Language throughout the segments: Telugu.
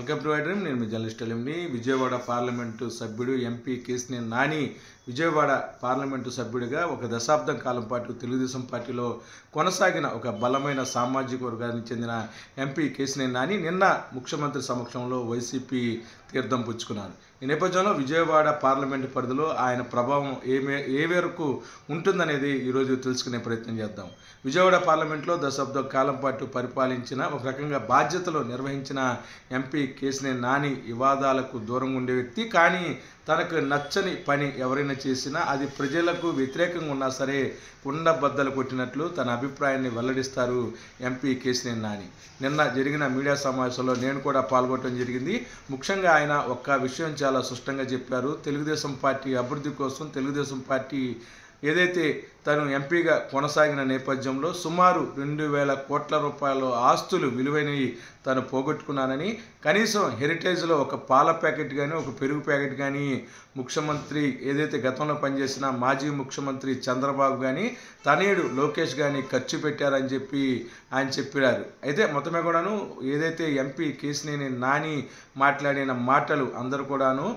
Welcome to I dream. నేను మీ జర్నలిస్ట్ ఎలింని. విజయవాడ పార్లమెంటు సభ్యుడు ఎంపీ కేశినేని నాని విజయవాడ పార్లమెంటు సభ్యుడిగా ఒక దశాబ్దం కాలం పాటు తెలుగుదేశం పార్టీలో కొనసాగిన ఒక బలమైన సామాజిక వర్గానికి చెందిన ఎంపీ కేశినేని నాని నిన్న ముఖ్యమంత్రి సమక్షంలో వైసీపీ తీర్థం పుచ్చుకున్నారు. ఈ నేపథ్యంలో విజయవాడ పార్లమెంటు పరిధిలో ఆయన ప్రభావం ఏ మేరకు ఉంటుందనేది ఈరోజు తెలుసుకునే ప్రయత్నం చేద్దాం. విజయవాడ పార్లమెంట్లో దశాబ్దం కాలం పాటు పరిపాలించిన, ఒక రకంగా బాధ్యతలు నిర్వహించిన ఎంపీ కేశినేని నాని వివాదాలకు దూరంగా ఉండే వ్యక్తి. కానీ తనకు నచ్చని పని ఎవరైనా చేసినా అది ప్రజలకు వ్యతిరేకంగా ఉన్నా సరే కుండబద్దలు కొట్టినట్లు తన అభిప్రాయాన్ని వెల్లడిస్తారు ఎంపీ కేశినేని నాని. నిన్న జరిగిన మీడియా సమావేశంలో నేను కూడా పాల్గొనడం జరిగింది. ముఖ్యంగా ఆయన ఒక్క విషయం చాలా స్పష్టంగా చెప్పారు. తెలుగుదేశం పార్టీ అభివృద్ధి కోసం, తెలుగుదేశం పార్టీ ఏదైతే తను ఎంపీగా కొనసాగిన నేపథ్యంలో సుమారు 2,000 కోట్ల రూపాయల ఆస్తులు విలువైనవి తను పోగొట్టుకున్నానని, కనీసం హెరిటేజ్లో ఒక పాల ప్యాకెట్ కానీ, ఒక పెరుగు ప్యాకెట్ కానీ ముఖ్యమంత్రి ఏదైతే గతంలో పనిచేసిన మాజీ ముఖ్యమంత్రి చంద్రబాబు కానీ, తనయుడు లోకేష్ కానీ ఖర్చు పెట్టారని చెప్పి ఆయన చెప్పారు. అయితే మొత్తమే కూడాను ఏదైతే ఎంపీ కేశినేని నాని మాట్లాడిన మాటలు అందరూ కూడాను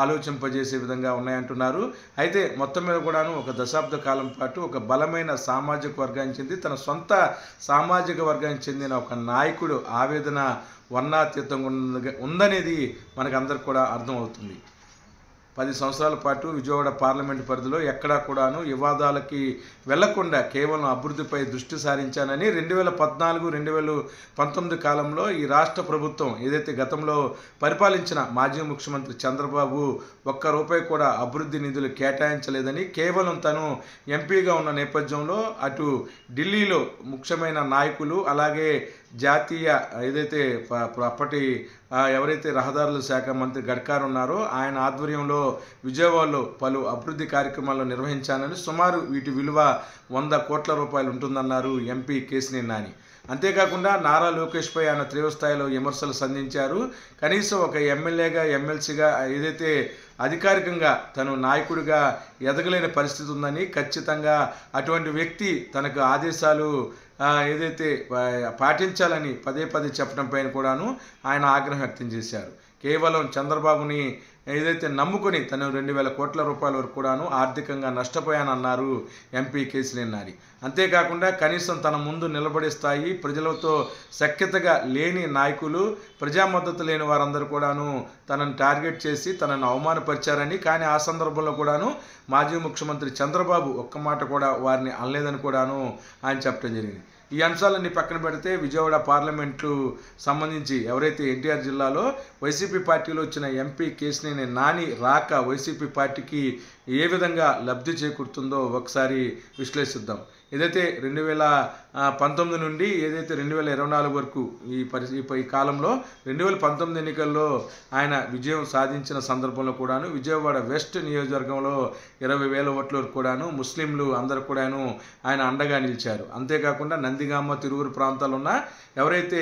ఆలోచింపజేసే విధంగా ఉన్నాయంటున్నారు. అయితే మొత్తం మీద కూడాను ఒక దశాబ్ద కాలం పాటు ఒక బలమైన సామాజిక వర్గానికి చెంది, తన సొంత సామాజిక వర్గానికి చెందిన ఒక నాయకుడు ఆవేదన వర్ణాతీతంగా ఉందనేది మనకందరికి కూడా అర్థమవుతుంది. 10 సంవత్సరాల పాటు విజయవాడ పార్లమెంటు పరిధిలో ఎక్కడా కూడాను వివాదాలకి వెళ్లకుండా కేవలం అభివృద్ధిపై దృష్టి సారించానని, 2014-2019 కాలంలో ఈ రాష్ట్ర ప్రభుత్వం ఏదైతే గతంలో పరిపాలించిన మాజీ ముఖ్యమంత్రి చంద్రబాబు ఒక్క రూపాయి కూడా అభివృద్ధి నిధులు కేటాయించలేదని, కేవలం తను ఎంపీగా ఉన్న నేపథ్యంలో అటు ఢిల్లీలో ముఖ్యమైన నాయకులు, అలాగే జాతీయ ఏదైతే అప్పటి ఎవరైతే రహదారుల శాఖ మంత్రి గడ్కరీ ఉన్నారో ఆయన ఆధ్వర్యంలో విజయవాడలో పలు అభివృద్ధి కార్యక్రమాలను నిర్వహించానని, సుమారు వీటి విలువ 100 కోట్ల రూపాయలు ఉంటుందన్నారు ఎంపీ కేశినేని నాని. అంతేకాకుండా నారా లోకేష్పై ఆయన తీవ్రస్థాయిలో విమర్శలు సంధించారు. కనీసం ఒక ఎమ్మెల్యేగా, ఎమ్మెల్సీగా ఏదైతే అధికారికంగా తను నాయకుడిగా ఎదగలేని పరిస్థితి ఉందని, ఖచ్చితంగా అటువంటి వ్యక్తి తనకు ఆదేశాలు ఏదైతే పాటించాలని పదే చెప్పడం పైన కూడాను ఆయన ఆగ్రహం వ్యక్తం చేశారు. కేవలం చంద్రబాబుని ఏదైతే నమ్ముకొని తను 2,000 కోట్ల రూపాయల వరకు కూడాను ఆర్థికంగా నష్టపోయానన్నారు ఎంపీ కేశినేని నాని. అంతేకాకుండా కనీసం తన ముందు నిలబడే స్థాయి, ప్రజలతో సఖ్యతగా లేని నాయకులు, ప్రజా మద్దతు లేని వారందరూ కూడాను తనను టార్గెట్ చేసి తనను అవమానపరిచారని, కానీ ఆ సందర్భంలో కూడాను మాజీ ముఖ్యమంత్రి చంద్రబాబు ఒక్క మాట కూడా వారిని అనలేదని కూడాను ఆయన చెప్పడం జరిగింది. ఈ అంశాలన్నీ పక్కన పెడితే విజయవాడ పార్లమెంటు సంబంధించి ఎవరైతే ఎన్టీఆర్ జిల్లాలో వైసీపీ పార్టీలో వచ్చిన ఎంపీ కేశినేని నాని రాక వైసీపీ పార్టీకి ఏ విధంగా లబ్ధి చేకూరుతుందో ఒకసారి విశ్లేషిద్దాం. ఏదైతే 2019 నుండి ఏదైతే 2024 వరకు ఈ కాలంలో 2019 ఎన్నికల్లో ఆయన విజయం సాధించిన సందర్భంలో కూడాను విజయవాడ వెస్ట్ నియోజకవర్గంలో 20,000 ఓట్ల వరకు కూడాను ముస్లింలు అందరూ కూడాను ఆయన అండగా నిలిచారు. అంతేకాకుండా నందిగామ, తిరువురు ప్రాంతాల్లో ఉన్న ఎవరైతే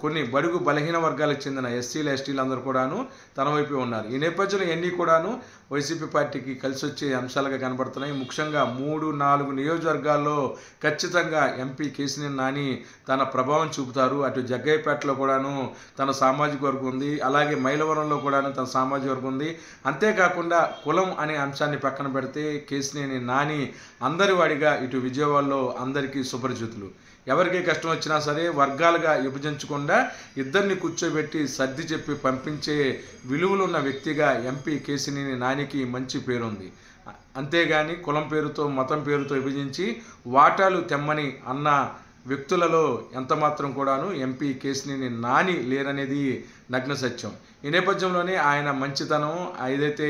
కొన్ని బడుగు బలహీన వర్గాలకు చెందిన ఎస్సీలు, ఎస్టీలు అందరూ కూడాను తన వైపు ఉన్నారు. ఈ నేపథ్యంలో ఎన్ని కూడాను వైసీపీ పార్టీకి కలిసి వచ్చే అంశాలుగా కనబడుతున్నాయి. ముఖ్యంగా 3-4 నియోజకవర్గాల్లో ఖచ్చితంగా ఎంపీ కేశినేని నాని తన ప్రభావం చూపుతారు. అటు జగ్గయ్యపేటలో కూడాను తన సామాజిక వర్గం ఉంది, అలాగే మైలవరంలో కూడాను తన సామాజిక వర్గం ఉంది. అంతేకాకుండా కులం అనే అంశాన్ని పక్కన పెడితే కేశినేని నాని అందరి వాడిగా ఇటు విజయవాడలో అందరికీ సుపరిచితులు. ఎవరికి కష్టం వచ్చినా సరే వర్గాలుగా విభజించకుండా ఇద్దరిని కూర్చోబెట్టి సర్ది చెప్పి పంపించే విలువలున్న వ్యక్తిగా ఎంపీ కేశినేని నానికి మంచి పేరుంది. అంతేగాని కులం పేరుతో, మతం పేరుతో విభజించి వాటాలు తెమ్మని అన్న వ్యక్తులలో ఎంతమాత్రం కూడాను ఎంపీ కేశినేని నాని లేరనేది నగ్న సత్యం. ఈ నేపథ్యంలోనే ఆయన మంచితనం, ఏదైతే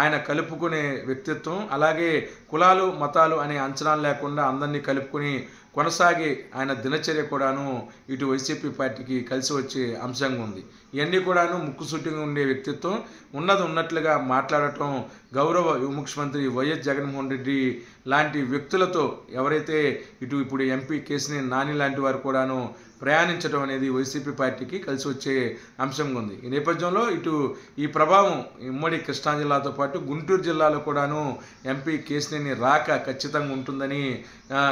ఆయన కలుపుకునే వ్యక్తిత్వం, అలాగే కులాలు మతాలు అనే అంచనాలు లేకుండా అందరినీ కలుపుకొని కొనసాగే ఆయన దినచర్య కూడాను ఇటు వైసీపీ పార్టీకి కలిసి వచ్చే అంశంగా ఉంది. ఇవన్నీ కూడాను ముక్కుసూటిగా ఉండే వ్యక్తిత్వం, ఉన్నది ఉన్నట్లుగా మాట్లాడటం, గౌరవ యువ ముఖ్యమంత్రి వైఎస్ జగన్మోహన్ రెడ్డి లాంటి వ్యక్తులతో ఎవరైతే ఇప్పుడు ఎంపీ కేశినేని నాని లాంటి వారు కూడాను ప్రయాణించడం అనేది వైసీపీ పార్టీకి కలిసి వచ్చే అంశంగా ఉంది. ఈ నేపథ్యంలో ఈ ప్రభావం ఉమ్మడి కృష్ణా జిల్లాతో పాటు గుంటూరు జిల్లాలో కూడాను ఎంపీ కేశినేని రాక ఖచ్చితంగా ఉంటుందని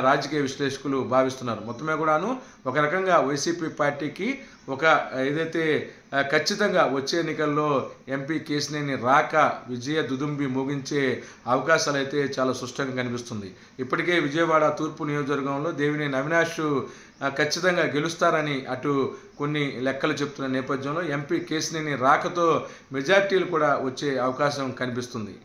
రాజకీయ విశ్లేషకులు భావిస్తున్నారు. మొత్తమే కూడాను ఒక రకంగా వైసీపీ పార్టీకి ఒక ఏదైతే ఖచ్చితంగా వచ్చే ఎన్నికల్లో ఎంపీ కేశినేని రాక విజయ దుదుంబి మోగించే అవకాశాలు అయితే చాలా స్పష్టంగా కనిపిస్తుంది. ఇప్పటికే విజయవాడ తూర్పు నియోజకవర్గంలో దేవినేని అవినాష్ ఖచ్చితంగా గెలుస్తారని అటు కొన్ని లెక్కలు చెప్తున్న నేపథ్యంలో ఎంపీ కేశినేని రాకతో మెజార్టీలు కూడా వచ్చే అవకాశం కనిపిస్తుంది.